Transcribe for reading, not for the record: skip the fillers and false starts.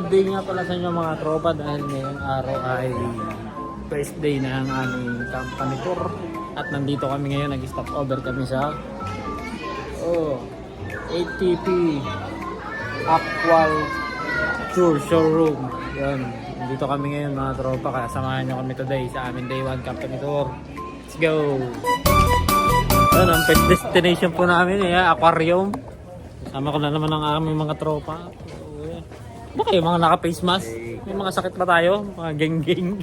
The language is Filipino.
good day nga pala sa inyo mga tropa dahil ngayong araw ay first day na ang aming company tour. At nandito kami ngayon, nag-stop over kami sa ATP Actual Tour Showroom. Yan, nandito kami ngayon mga tropa, kaya samahan nyo kami today sa aming day 1 company tour. Let's go! Yan, ang first destination po namin aquarium. Kasama ko na naman ang aming mga tropa. Ba kayo mga naka-face mask? May mga sakit ba tayo? Mga geng-geng.